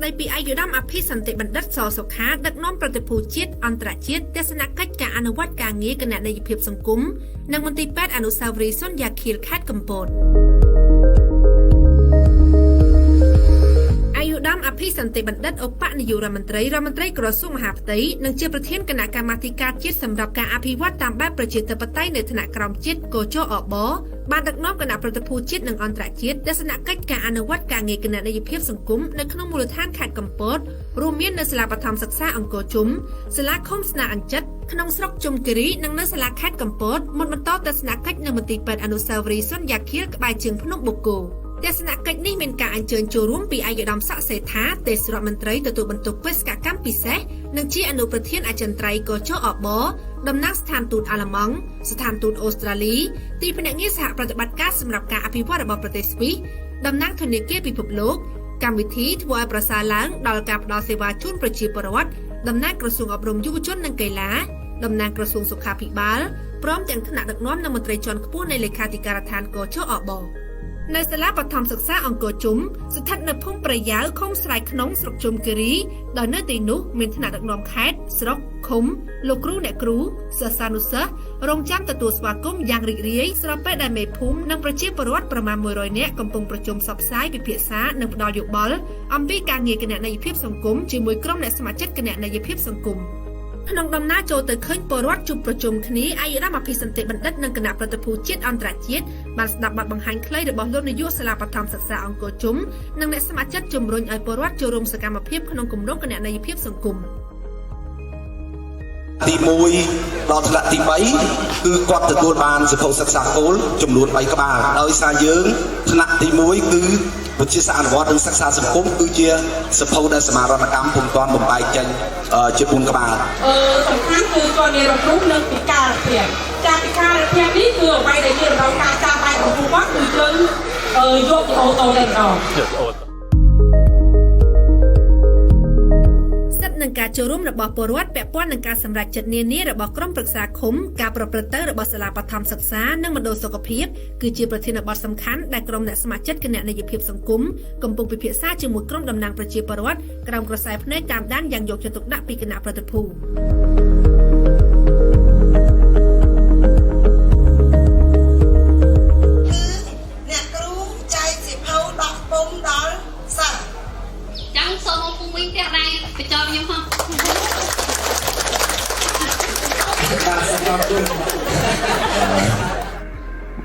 ស្ដីពីអាយុរ៉ាមអភិសន្តិបណ្ឌិតសសុខាដឹកនាំប្រតិភូជាតិអន្តរជាតិទស្សនកិច្ចការអនុវត្តការងារគណនេយ្យភាពសង្គមនិងមន្ទីរពេទ្យអនុស្សាវរីយ៍សុនយ៉ាខៀលខេត្តកំពតអាយុរ៉ាមអភិសន្តិបណ្ឌិតឧបនាយករដ្ឋមន្ត្រីក្រសួងមហាផ្ទៃនិងជាប្រធានគណៈកម្មាធិការជាតិសម្រាប់ការអភិវឌ្ឍតាមបែបប្រជាធិបតេយ្យនៅថ្នាក់ក្រោមជាតិកោជអបបានដឹកនាំគណៈប្រតិភូជាតិនិងអន្តរជាតិទស្សនកិច្ចការអនុវត្តការងារគណនេយ្យភាពសង្គមនៅក្នុងមូលដ្ឋានខេត្តកំពតរួមមាននៅសាលាបឋមសិក្សាអង្គរជុំសាលាឃុំស្នាអញ្ចិតក្នុងស្រុកជុំគិរីនិងនៅសាលាខេត្តកំពតមុនបន្តទស្សនកិច្ចនៅមន្ទីរពេទ្យអនុស្សាវរីយ៍សុនយ៉ាខៀលក្បែរជើងភ្នំបូកគោទស្សនកិច្ចនេះមានការអញ្ជើញចូលរួមពីអាយុរ៉ាមស័ក្តិសេដ្ឋាទេសរដ្ឋមន្ត្រីទទួលបន្ទុកបេសកកម្មពិសេសនិងជាអនុប្រធានអចិន្ត្រៃយ៍កោជអបតំណាងស្ថានទូតអាល្លឺម៉ង់ស្ថានទូតអូស្ត្រាលីទីភ្នាក់ងារសហប្រតិបត្តិការសម្រាប់ការអភិវឌ្ឍរបស់ប្រទេសស្វីសតំណាងធនាគារពិភពលោកកម្មវិធីធ្វើឲ្យប្រសើរឡើងដល់ការផ្តល់សេវាជូនប្រជាពលរដ្ឋតំណាងក្រសួងអប់រំយុវជននិងកីឡាតំណាងក្រសួងសុខាភិបាលព្រមទាំងថ្នាក់ដឹកនាំនិងមន្ត្រីជាន់ខ្ពស់នៃលេខាធិការដ្ឋានកោជអបនៅសាលាបឋមសិក្សាអង្គរជុំស្ថិតនៅភូមិប្រយ៉ាវឃុំស្រែក្នុងស្រុកជុំគិរីដោយនៅទីនោះមានថ្នាក់ដឹកនាំខេត្តស្រុកឃុំលោកគ្រូអ្នកគ្រូសិស្សានុសិស្សរងចាំទទួលស្វាគមន៍យ៉ាងរីករាយស្របពេលដែលមេភូមិនិងប្រជាពលរដ្ឋប្រមាណ100នាក់កំពុងប្រជុំផ្សព្វផ្សាយពិភាក្សានិងផ្ដល់យោបល់អំពីការងារគណនេយ្យភាពសង្គមជាមួយក្រុមអ្នកសមាជិកគណនេយ្យភាពសង្គមក្នុងដំណើរចូលទៅឃើញពលរដ្ឋជួបប្រជុំគ្នាអាយុរ៉ាមអភិសន្តិបណ្ឌិតនិងគណៈប្រតិភូជាតិអន្តរជាតិបានស្ដាប់បទបង្ហាញខ្លីរបស់លោកនាយកសាលាបឋមសិក្សាអង្គរជុំនិងអ្នកសមាជិកជំរុញឲ្យពលរដ្ឋចូលរួមសកម្មភាពក្នុងគម្រោងគណនេយ្យភាពសង្គមទី1ដល់ថ្នាក់ទី3គឺគាត់ទទួលបានសភៅសិក្សាគោលចំនួន3ក្បាលដោយសារយើងថ្នាក់ទី1គឺវិទ្យាសាស្ត្រអនុវត្តនិងសិក្សាសង្គមគឺជាសភៅដែលសមារណកម្មពុំទាន់បំបែកចេញជា4ក្បាលសំខាន់គឺគាត់មានរំលឹកនឹងពីការភាពនេះគឺអ្វីដែលជារំលឹកការចាំបាច់របស់គាត់គឺយើងយកពីអូតូតែម្ដងនឹងការចូលរួមរបស់ពលរដ្ឋពាក់ព័ន្ធនឹងការសម្រេចចិត្តនានារបស់ក្រុមប្រឹក្សាឃុំការប្រព្រឹត្តទៅរបស់សាលាបឋមសិក្សានិងមណ្ឌលសុខភាពគឺជាប្រធានបទសំខាន់ដែលក្រុមអ្នកសមាជិកគណនេយ្យភាពសង្គមកំពុងពិភាក្សាជាមួយក្រុមតំណាងប្រជាពលរដ្ឋក្រោមក្រសែភ្នែកតាមដានយ៉ាងយកចិត្តទុកដាក់ពីគណៈប្រតិភូអ្នកគ្រូចែកសិភៅដកពុំដល់សិស្សចាំសូមមកពុំវិញផ្ទះដែរបញ្ចុះខ្ញុំផង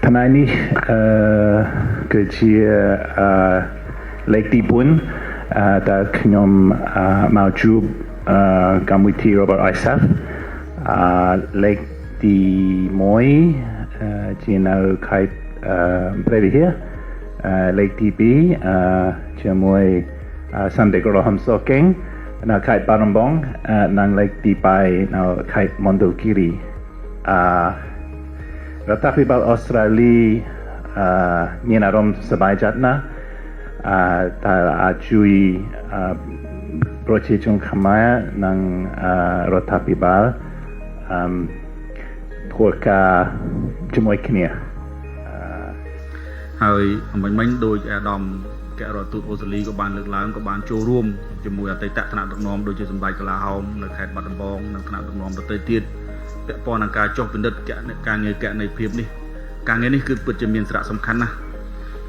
ថ្ងៃនេះគឺជាលេខទី4ដែលខ្ញុំមកជួបកម្មវិធីរបស់ ISAF លេខទី1ជានៅខេត្តព្រះវិហារលេខទី2ជាមួយសន្តិក្រហមសកេងនៅខេត្តបាត់ដំបងនិងលេខទី3នៅខេត្តមណ្ឌលគិរីរដ្ឋាភិបាលអូស្ត្រាលីមានអារម្មណ៍សប្បាយចិត្តណាស់ដែលអាចជួយប្រជាជនខ្មែរនិងរដ្ឋាភិបាលធ្វើការជាមួយគ្នាហើយមិញដូចអាដាមកែរដ្ឋទូតអូស្ត្រាលីក៏បានលើកឡើងក៏បានចូលរួមជាមួយអតីតថ្នាក់ដឹកនាំដូចជាសម្ដេចកលាហោមនៅខេត្តបាត់ដំបងនិងថ្នាក់ដឹកនាំដទៃទៀតពាក់ព័ន្ធនឹងការចុះពិនិត្យការងារគណនេយ្យភាពនេះការងារនេះគឺពិតជាមានសារៈសំខាន់ណាស់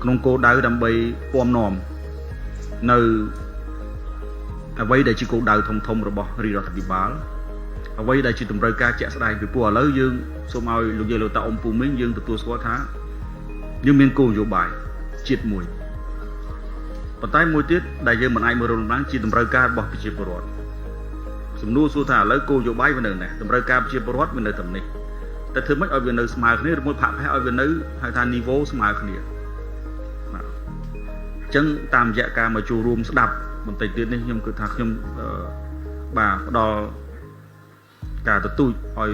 ក្នុងគោលដៅដើម្បីពំនាំនៅអ្វីដែលជាគោលដៅធំរបស់រដ្ឋាភិបាលអ្វីដែលជាតម្រូវការជាក់ស្ដែងពីព្រោះឥឡូវយើងសូមឲ្យលោកយាយលោកតាអ៊ំពូមីងយើងទទួលស្គាល់ថាយើងមានគោលនយោបាយជាតិមួយប៉ុន្តែមួយទៀតដែលយើងមិនអាចមើលរំលងជាតម្រូវការរបស់ប្រជាពលរដ្ឋសំណួរសួរថាឥឡូវគោលនយោបាយវានៅណាតម្រូវការប្រជាពលរដ្ឋវានៅតាមនេះតែធ្វើម៉េចឲ្យវានៅស្មើគ្នាឬមួយផាក់ផេះឲ្យវានៅហៅថា niveau ស្មើគ្នាបាទអញ្ចឹងតាមរយៈការមកចូលរួមស្ដាប់បន្តិចទៀតនេះខ្ញុំគិតថាខ្ញុំបាទផ្ដល់ការទទូចឲ្យ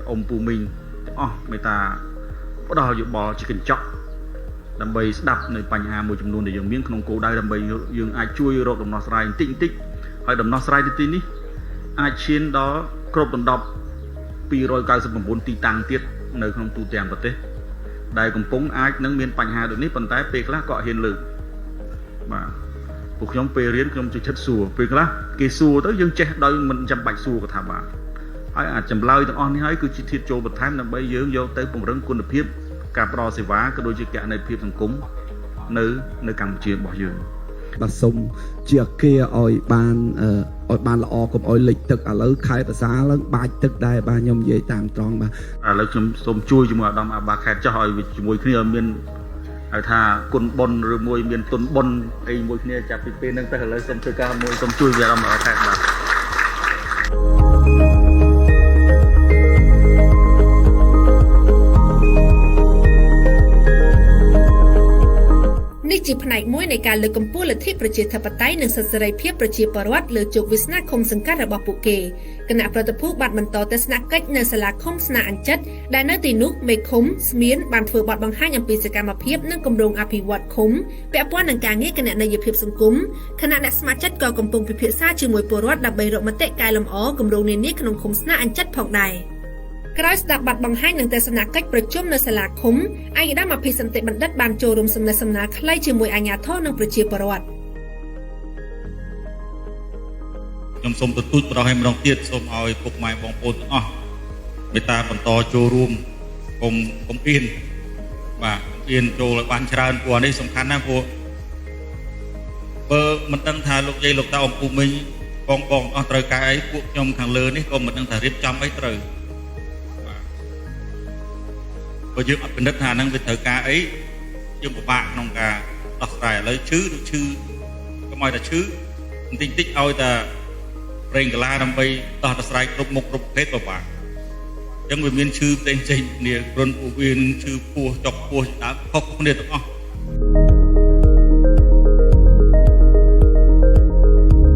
អ៊ំពូមីងទាំងអស់មេត្តាផ្ដល់យោបល់ជាកញ្ចក់ដើម្បីស្ដាប់នៅបញ្ហាមួយចំនួនដែលយើងមានក្នុងគោលដៅដើម្បីយើងអាចជួយរកដំណោះស្រាយបន្តិចហើយដំណោះស្រាយទីនេះអាចឈានដល់គ្រប់ដណ្ដប់299ទីតាំងទៀតនៅក្នុងទូទាំងប្រទេសដែលកំពុងអាចនឹងមានបញ្ហាដូចនេះប៉ុន្តែពេលខ្លះក៏ហ៊ានលើកបាទ ពួកខ្ញុំពេលរៀនខ្ញុំជួយចិត្តសួរពេលខ្លះគេសួរទៅយើងចេះដោយមិនចាំបាច់សួរក៏ថាបានហើយអាចចម្លើយទាំងអស់នេះហើយគឺជាធាតុចូលបន្ថែមដើម្បីយើងយកទៅពង្រឹងគុណភាពការផ្ដល់សេវាក៏ដូចជាគណនេយ្យភាពសង្គមនៅកម្ពុជារបស់យើង បាទសូមជាអគារឲ្យបានល្អកុំឲ្យលិចទឹកឥឡូវខែភាសាឡើងបាច់ទឹកដែរបាទខ្ញុំនិយាយតាមត្រង់បាទ ឥឡូវខ្ញុំសូមជួយជាមួយអាដាមអាបាខេតចោះឲ្យជាមួយគ្នាមានហៅថាគុណបុណ្យឬមួយមានទុនបុណ្យអីមួយគ្នាចាប់ពីពេលហ្នឹងទៅឥឡូវសូមធ្វើការមួយសូមជួយវាអាដាមអាបាខេតបាទ នេះជាផ្នែកមួយនៃការលើកកម្ពស់លទ្ធិប្រជាធិបតេយ្យនិងសិទ្ធិសេរីភាពប្រជាពលរដ្ឋលើជោគវាសនាឃុំសង្កាត់របស់ពួកគេគណៈប្រតិភូបានបន្តទស្សនកិច្ចនៅសាលាឃុំស្នាអញ្ចិតដែលនៅទីនោះមេឃុំស្មៀនបានធ្វើបទបង្ហាញអំពីសកម្មភាពនិងគម្រោងអភិវឌ្ឍឃុំពាក់ព័ន្ធនឹងការងារគណនេយ្យភាពសង្គមគណៈអ្នកស្ម័គ្រចិត្តក៏កំពុងពិភាក្សាជាមួយពលរដ្ឋដើម្បីរកមតិកែលម្អគម្រោងនានាក្នុងឃុំស្នាអញ្ចិតផងដែរ ក្រោយស្ដាប់បទបង្ហាញនឹងទស្សនកិច្ចប្រជុំនៅសាលាឃុំឯកឧត្តមអភិសន្តិបណ្ឌិតបានចូលរួមសំណេះសំណាលខ្លីជាមួយអាជ្ញាធរនិងប្រជាពលរដ្ឋ ខ្ញុំសូមទទូចប្រហែលម្ដងទៀតសូមឲ្យពុកម៉ែបងប្អូនទាំងអស់មេត្តាបន្តចូលរួមកុំអៀនបាទអៀនចូលឲ្យបានច្រើនព្រោះនេះសំខាន់ណាស់ព្រោះបើមិនដឹងថាលោកយាយលោកតាអំពូមីងបងអស់ត្រូវការអីពួកខ្ញុំខាងលើនេះក៏មិនដឹងថារៀបចំអីត្រូវ បើយើងអត់ពិនិត្យថាហ្នឹងវាត្រូវការអីយើងពិបាកក្នុងការដោះស្រាយឥឡូវឈឺឬឈឺកុំឲ្យតែឈឺបន្តិចតិចឲ្យតែប្រេងកាឡាដើម្បីដោះស្រាយគ្រប់មុខគ្រប់ប្រភេទពិបាកអញ្ចឹងវាមានឈឺផ្សេងៗគ្នាគ្រុនពោះវៀនឈឺពោះចុកពោះដើមខុសគ្នាទាំងអស់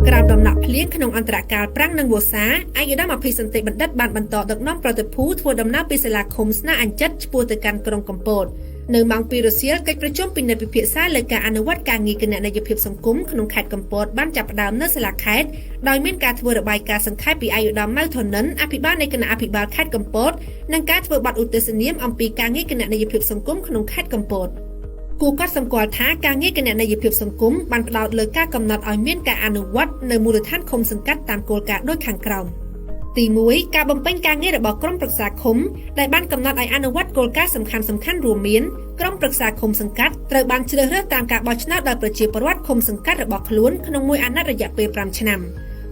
ក្រៅដំណាក់ភ្លៀងក្នុងអន្តរកាលប្រាំងនិងវស្សាឯកឧត្តមអភិសន្តិបណ្ឌិតបានបន្តដឹកនាំប្រតិភូធ្វើដំណើរពីសាលាឃុំស្នាអញ្ចិតឆ្ពោះទៅកាន់ក្រុងកំពតនៅម៉ោង 2 រសៀលកិច្ចប្រជុំពិនិត្យពិភាក្សាលើការអនុវត្តការងារគណនេយ្យភាពសង្គមក្នុងខេត្តកំពតបានចាប់ផ្ដើមនៅសាលាខេត្តដោយមានការធ្វើរបាយការណ៍សង្ខេបពីឯកឧត្តមម៉ៅធនិនអភិបាលនៃគណៈអភិបាលខេត្តកំពតនិងការធ្វើបទឧទ្ទិសនាមអំពីការងារគណនេយ្យភាពសង្គមក្នុងខេត្តកំពត គូកត់សម្គាល់ថាការងារគណនេយ្យភាពសង្គមបានផ្ដោតលើការកំណត់ឲ្យមានការអនុវត្តនៅមូលដ្ឋានឃុំសង្កាត់តាមគោលការណ៍ដូចខាងក្រោម ទី 1 ការបំពេញការងាររបស់ក្រុមប្រឹក្សាឃុំដែលបានកំណត់ឲ្យអនុវត្តគោលការណ៍សំខាន់ៗរួមមានក្រុមប្រឹក្សាឃុំសង្កាត់ត្រូវបានជ្រើសរើសតាមការបោះឆ្នោតដោយប្រជាពលរដ្ឋឃុំសង្កាត់របស់ខ្លួនក្នុងមួយអាណត្តិរយៈពេល 5 ឆ្នាំ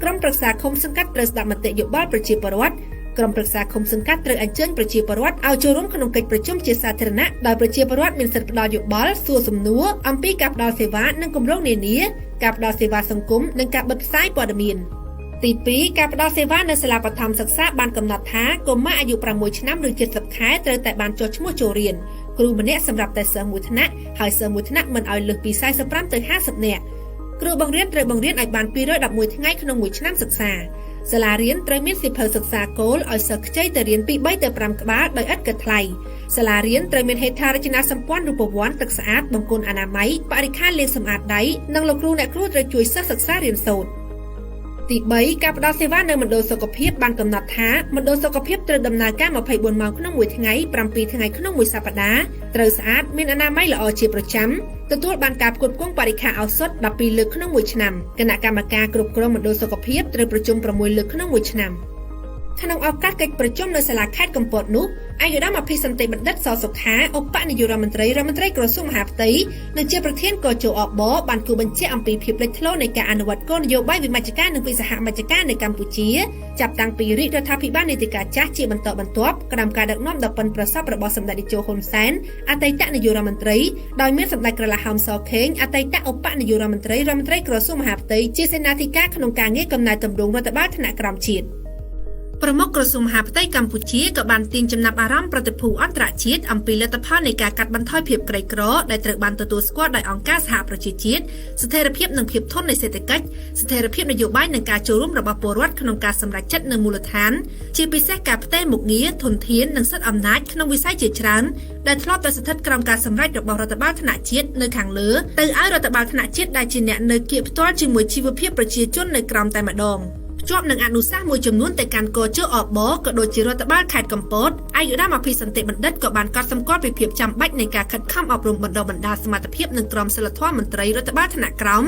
ក្រុមប្រឹក្សាឃុំសង្កាត់ត្រូវស្ដាប់មតិយោបល់ប្រជាពលរដ្ឋក្រុមប្រឹក្សាឃុំសង្កាត់ត្រូវអញ្ជើញប្រជាពលរដ្ឋឲ្យចូលរួមក្នុងកិច្ចប្រជុំជាសាធារណៈដោយប្រជាពលរដ្ឋមានសិទ្ធិផ្ដល់យោបល់សួរសំណួរអំពីការផ្ដល់សេវានិងគម្រោងនានាការផ្ដល់សេវាសង្គមនិងការបិទផ្សាយព័ត៌មាន ទី 2 ការផ្ដល់សេវានៅសាលាបឋមសិក្សាបានកំណត់ថាកុមារអាយុ 6 ឆ្នាំឬ 70 ខែត្រូវតែបានចុះឈ្មោះចូលរៀនគ្រូម្នាក់សម្រាប់តែសិស្សមួយថ្នាក់ហើយសិស្សមួយថ្នាក់មិនឲ្យលើសពី 45 ទៅ 50 នាក់គ្រូបង្រៀនត្រូវបង្រៀនឲ្យបាន 211 ថ្ងៃក្នុងមួយឆ្នាំសិក្សាសាលារៀនត្រូវមានសៀវភៅសិក្សាគោលឲ្យសិស្សខ្ចីទៅរៀនពី 3 ទៅ 5 ក្បាលដោយឥតគិតថ្លៃសាលារៀនត្រូវមានហេដ្ឋារចនាសម្ព័ន្ធរូបវ័ន្តទឹកស្អាតបង្គន់អនាម័យបរិក្ខារលាងសម្អាតដៃនិងលោកគ្រូអ្នកគ្រូត្រូវជួយសិស្សសិក្សារៀនសូត្រ ទី 3 ការផ្ដល់សេវានៅមណ្ឌលសុខភាពបានកំណត់ថាមណ្ឌលសុខភាពត្រូវដំណើរការ 24 ម៉ោងក្នុងមួយថ្ងៃ 7 ថ្ងៃក្នុងមួយសប្តាហ៍ត្រូវស្អាតមានអនាម័យល្អជាប្រចាំទទួលបានការផ្គត់ផ្គង់បរិក្ខារឱសថ 12 លើកក្នុងមួយឆ្នាំគណៈកម្មការគ្រប់គ្រងមណ្ឌលសុខភាពត្រូវប្រជុំ 6 លើកក្នុងមួយឆ្នាំ ក្នុងឱកាសកិច្ចប្រជុំនៅសាលាខេត្តកំពតនោះឯកឧត្តមអភិសន្តិបណ្ឌិតសសុខាឧបនាយករដ្ឋមន្ត្រីក្រសួងមហាផ្ទៃនិងជាប្រធានកជអបបានគូបញ្ជាក់អំពីភាពលេចធ្លោនៃការអនុវត្តគោលនយោបាយវិមជ្ឈការនិងវិសហមជ្ឈការនៅកម្ពុជាចាប់តាំងពីរាជរដ្ឋាភិបាលនីតិកាចាស់ជាបន្តបន្ទាប់ក្រោមការដឹកនាំដ៏ប៉ិនប្រសប់របស់សម្ដេចតេជោហ៊ុនសែនអតីតនាយករដ្ឋមន្ត្រីដោយមានសម្ដេចក្រឡាហោមសខេងអតីតឧបនាយករដ្ឋមន្ត្រីក្រសួងមហាផ្ទៃជាសេនាធិការក្នុងការងារកំណែទម្រង់រដ្ឋបាលថ្នាក់ក្រោមជាតិ ប្រមុខក្រសួងមហាផ្ទៃកម្ពុជាក៏បានទាញចំណាប់អារម្មណ៍ប្រតិភូអន្តរជាតិអំពីលទ្ធផលនៃការកាត់បន្ថយភាពក្រីក្រដែលត្រូវបានទទួលស្គាល់ដោយអង្គការសហប្រជាជាតិស្ថិរភាពនិងភាពធន់នៃសេដ្ឋកិច្ចស្ថិរភាពនយោបាយនិងការចូលរួមរបស់ពលរដ្ឋក្នុងការសម្រេចចិត្តនៅមូលដ្ឋានជាពិសេសការផ្ទេរមុខងារធនធាននិងសិទ្ធិអំណាចក្នុងវិស័យជាច្រើនដែលធ្លាប់តែស្ថិតក្រោមការសម្រេចរបស់រដ្ឋបាលថ្នាក់ជាតិនៅខាងលើទៅឲ្យរដ្ឋបាលថ្នាក់ជាតិដែលជាអ្នកនៅគៀកផ្ទាល់ជាមួយជីវភាពប្រជាជននៅក្រោមតែម្ដង ជាប់នឹងអនុសាសន៍មួយចំនួនទៅកាន់កជអបក៏ដូចជារដ្ឋបាលខេត្តកំពតឯកឧត្តមអភិសន្តិបណ្ឌិតក៏បានកត់សម្គាល់ពីភាពចាំបាច់នៃការខិតខំអប់រំបណ្ដុះបណ្ដាលសមត្ថភាពនិងក្រមសីលធម៌មន្ត្រីរដ្ឋបាលថ្នាក់ក្រោម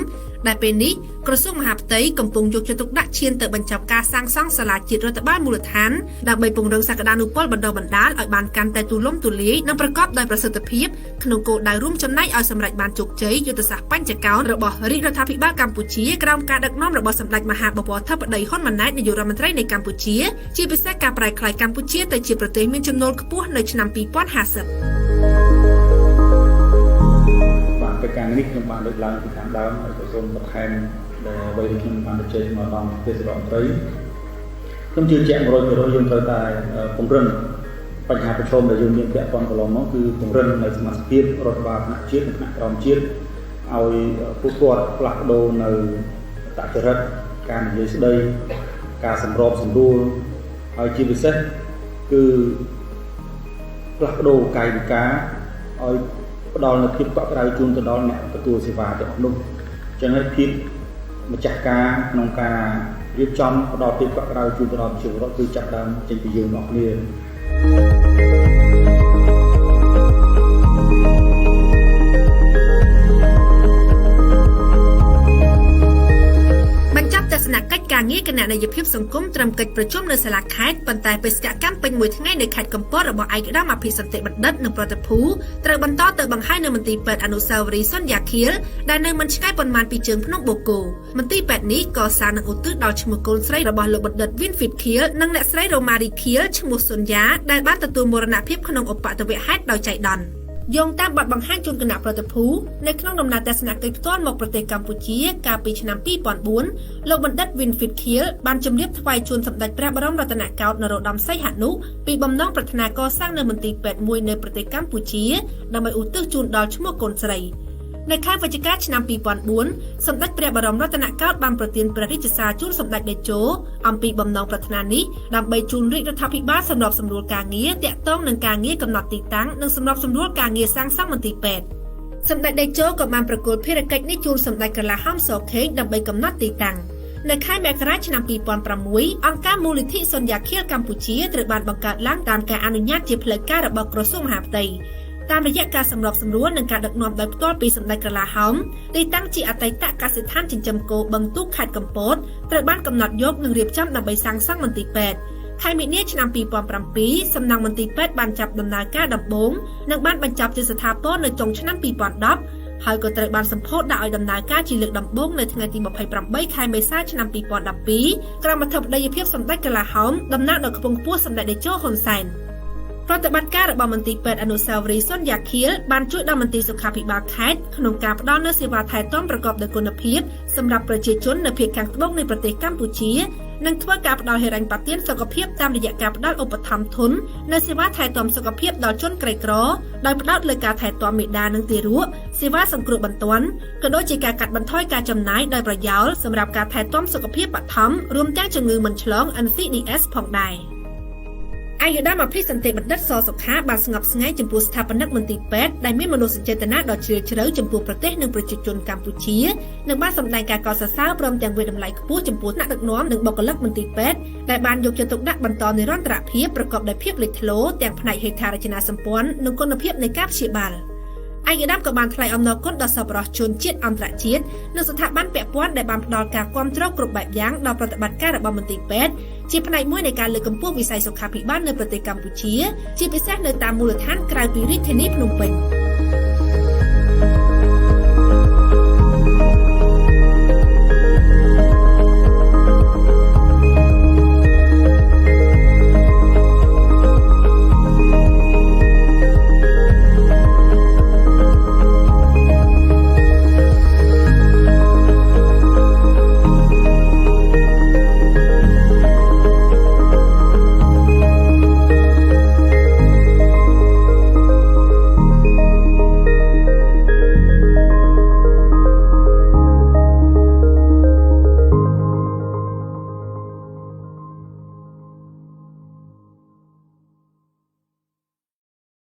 ដែលពេលនេះក្រសួងមហាផ្ទៃកំពុងយកចិត្តទុកដាក់ឈានទៅបញ្ចប់ការសាងសង់សាលាជាតិរដ្ឋបាលមូលដ្ឋានដើម្បីពង្រឹងសក្តានុពលបណ្ដុះបណ្ដាលឲ្យបានកាន់តែទូលំទូលាយនិងប្រកបដោយប្រសិទ្ធភាពក្នុងគោលដៅរួមចំណែកឲ្យសម្រេចបានជោគជ័យយុទ្ធសាស្ត្របញ្ចកោណរបស់រាជរដ្ឋាភិបាលកម្ពុជាក្រោមការដឹកនាំរបស់សម្ដេចមហាបពិធិបតីហ៊ុនម៉ាណែតនាយករដ្ឋមន្ត្រីនៃកម្ពុជាជាពិសេសការប្រែក្លាយកម្ពុជាទៅជាប្រទេសមានចំណូលខ្ពស់នៅឆ្នាំ2050កិច្ចការនេះខ្ញុំបានលើកឡើងពីខាងដើមហើយក៏សូមបន្ថែមដែលអ្វីដែលខ្ញុំបានបញ្ជាក់មកដល់ទេសរដ្ឋមន្ត្រីខ្ញុំជឿជាក់ 100% យើងត្រូវតែពង្រឹងបញ្ហាប្រឈមដែលយើងមានពាក់ព័ន្ធកន្លងមកគឺពង្រឹងនៅសមាជិករដ្ឋបាលថ្នាក់ជាតិនិងថ្នាក់ក្រោមជាតិឲ្យពួកគាត់ផ្លាស់ប្ដូរនៅតចរិតការនិយាយស្ដីការសម្របសម្រួលហើយជាពិសេសគឺផ្លាស់ប្ដូរកាយវិការឲ្យផ្ដល់នូវភាពកក់ក្ដៅជូនទៅដល់អ្នកទទួលសេវាទាំងនោះអញ្ចឹងហើយភាពម្ចាស់ការក្នុងការរៀបចំផ្ដល់ភាពកក់ក្ដៅជូនទៅដល់ប្រជាពលរដ្ឋគឺចាប់ដើមចេញពីយើងទាំងគ្នាទស្សនកិច្ចការងារគណៈនាយភាពសង្គមត្រឹមកិច្ចប្រជុំនៅសាលាខេត្តប៉ុន្តែបេសកកម្មពេញមួយថ្ងៃនៅខេត្តកំពតរបស់ឯកឧត្តមអភិសន្តិបណ្ឌិតនិងប្រតិភូត្រូវបន្តទៅបង្ហាញនៅមន្ទីរពេទ្យអនុស្សាវរីយ៍សុនយ៉ាខៀលដែលនៅមិនឆ្ងាយប៉ុន្មានពីជើងភ្នំបូកគោមន្ទីរពេទ្យនេះកសាងនិងឧទ្ទិសដល់ឈ្មោះកូនស្រីរបស់លោកបណ្ឌិត Winfried Khiel និងអ្នកស្រី Romary Khiel ឈ្មោះសុនយ៉ាដែលបានទទួលមរណភាពក្នុងឧបទ្ទវហេតុដោយចៃដន្យយោងតាមបទបង្ហាញជូនគណៈប្រតិភូនៅក្នុងដំណើរទស្សនកិច្ចផ្ទាល់មកប្រទេសកម្ពុជាកាលពីឆ្នាំ2004លោកបណ្ឌិត Winfried Khiel បានជម្រាបថ្វាយជូនសម្ដេចព្រះបរមរតនកោដ្ឋនរោត្តមសីហនុពីបំណងប្រាថ្នាកសាងនៅមន្ទីរពេទ្យមួយនៅប្រទេសកម្ពុជាដើម្បីឧទ្ទិសជូនដល់ឈ្មោះកូនស្រីនៅខែវិច្ឆិកាឆ្នាំ2004សម្ដេចព្រះបរមរតនកោដ្ឋបានប្រទានព្រះរាជសារជូនសម្ដេចតេជោអំពីបំណងប្រាថ្នានេះដើម្បីជូនរាជរដ្ឋាភិបាលសម្របសម្រួលការងារតាក់ទងនឹងការងារកំណត់ទីតាំងនិងសម្របសម្រួលការងារសាងសង់មន្ទីរពេទ្យសម្ដេចតេជោក៏បានប្រគល់ភារកិច្ចនេះជូនសម្ដេចក្រឡាហោមសខេងដើម្បីកំណត់ទីតាំងនៅខែមករាឆ្នាំ2006អង្គការមូលនិធិសុនយ៉ាខៀលកម្ពុជាត្រូវបានបង្កើតឡើងតាមការអនុញ្ញាតជាផ្លូវការរបស់ក្រសួងមហាផ្ទៃតាមរយៈការសម្របសម្រួលនិងការដឹកនាំដោយផ្ទាល់ពីសម្ដេចក្រឡាហោមទីតាំងជាអតីតកសិដ្ឋានចិញ្ចឹមគោបឹងទូកខេត្តកំពតត្រូវបានកំណត់យកនិងរៀបចំដើម្បីសាងសង់មន្ទីរពេទ្យខែមីនាឆ្នាំ2007សំណង់មន្ទីរពេទ្យបានចាប់ដំណើរការដំបូងនិងបានបញ្ចប់ជាស្ថាពរនៅចុងឆ្នាំ2010ហើយក៏ត្រូវបានសម្ពោធដាក់ឲ្យដំណើរការជាលើកដំបូងនៅថ្ងៃទី28ខែមេសាឆ្នាំ2012ក្រោមអធិបតីភាពសម្ដេចក្រឡាហោមតំណាងដល់ខ្ពង់ខ្ពស់សម្ដេចតេជោហ៊ុនសែនប្រតិបត្តិការរបស់មន្ទីរពេទ្យអនុស្សាវរីយ៍សុនយ៉ាខៀលបានជួយដល់មន្ទីរសុខាភិបាលខេត្តក្នុងការផ្ដល់នូវសេវាថែទាំប្រកបដោយគុណភាពសម្រាប់ប្រជាជននៅភាគខាងត្បូងនៃប្រទេសកម្ពុជានិងធ្វើការផ្ដល់ហិរញ្ញប្បទានសុខភាពតាមរយៈការផ្ដល់ឧបត្ថម្ភធននៅសេវាថែទាំសុខភាពដល់ជនក្រីក្រដោយផ្ដោតលើការថែទាំមាតានិងទារកសេវាសង្គ្រោះបន្ទាន់ក៏ដូចជាការកាត់បន្ថយការចំណាយដោយប្រយោលសម្រាប់ការថែទាំសុខភាពបឋមរួមទាំងជំងឺមិនឆ្លង NCDs ផងដែរឯកឧត្តមអភិសន្តិបណ្ឌិតសសុខាបានស្ងប់ស្ងាយចំពោះស្ថាបនិកមន្ទីរពេទ្យដែលមានមនោសញ្ចេតនាដ៏ជ្រាលជ្រៅចំពោះប្រទេសនិងប្រជាជនកម្ពុជានិងបានសម្ដែងការកោតសរសើរព្រមទាំងវិតម្លៃខ្ពស់ចំពោះថ្នាក់ដឹកនាំនិងបុគ្គលិកមន្ទីរពេទ្យដែលបានយកចិត្តទុកដាក់បន្តនិរន្តរភាពប្រកបដោយភាពលេចធ្លោទាំងផ្នែកហេដ្ឋារចនាសម្ព័ន្ធនិងគុណភាពនៃការព្យាបាលឯកឧត្តមក៏បានថ្លែងអំណរគុណដល់សប្បុរសជនជាតិអន្តរជាតិនិងស្ថាប័នពាក់ព័ន្ធដែលបានផ្ដល់ការគាំទ្រគ្រប់បែបយ៉ាងដល់ប្រតិបត្តិការរបស់មន្ទីរពេទ្យជាផ្នែកមួយនៃការលើកកម្ពស់វិស័យសុខាភិបាលនៅប្រទេសកម្ពុជាជាពិសេសនៅតាមមូលដ្ឋានក្រៅពីរាជធានីភ្នំពេញ